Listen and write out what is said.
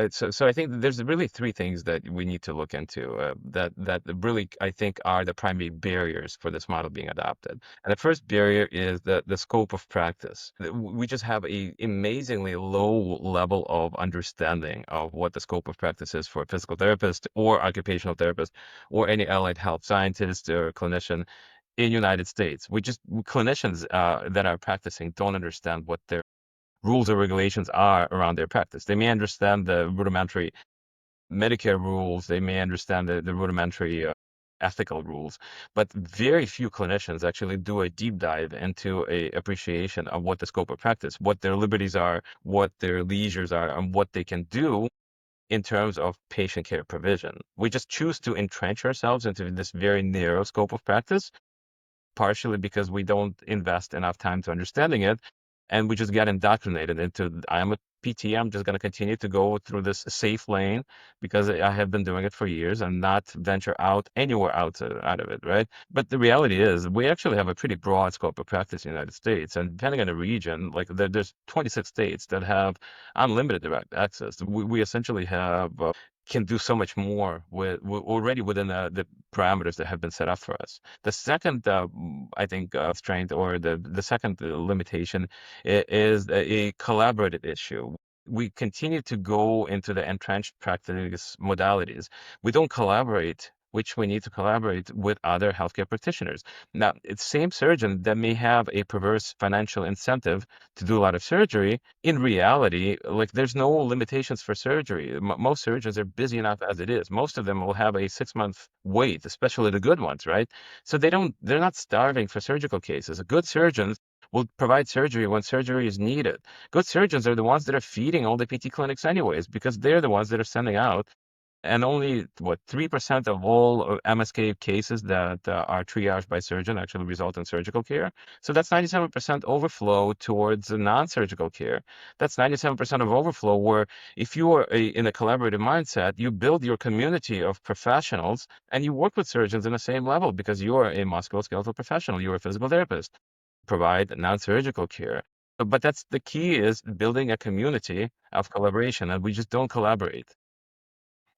So I think that there's really three things that we need to look into that really I think are the primary barriers for this model being adopted. And the first barrier is the scope of practice. We just have a amazingly low level of understanding of what the scope of practice is for a physical therapist or occupational therapist or any allied health scientist or clinician in United States. Clinicians that are practicing don't understand what their rules or regulations are around their practice. They may understand the rudimentary Medicare rules, they may understand the rudimentary ethical rules, but very few clinicians actually do a deep dive into a appreciation of what the scope of practice, what their liberties are, what their leisures are, and what they can do in terms of patient care provision. We just choose to entrench ourselves into this very narrow scope of practice, partially because we don't invest enough time to understanding it. And we just get indoctrinated into, I'm a PT, I'm just going to continue to go through this safe lane because I have been doing it for years and not venture out anywhere out of it, right? But the reality is, we actually have a pretty broad scope of practice in the United States. And depending on the region, like there's 26 states that have unlimited direct access. We essentially have can do so much more already within the parameters that have been set up for us. The second, I think, strength or the second limitation is a collaborative issue. We continue to go into the entrenched practice modalities. We don't collaborate, which we need to collaborate with other healthcare practitioners. Now, it's same surgeon that may have a perverse financial incentive to do a lot of surgery. In reality, like there's no limitations for surgery. Most surgeons are busy enough as it is. Most of them will have a 6-month wait, especially the good ones, right? So they're not starving for surgical cases. Good surgeons will provide surgery when surgery is needed. Good surgeons are the ones that are feeding all the PT clinics anyways, because they're the ones that are sending out. And only, what, 3% of all MSK cases that are triaged by surgeon actually result in surgical care. So that's 97% overflow towards non-surgical care. That's 97% of overflow where if you are in a collaborative mindset, you build your community of professionals and you work with surgeons in the same level because you are a musculoskeletal professional, you're a physical therapist, provide non-surgical care. But that's the key is building a community of collaboration, and we just don't collaborate.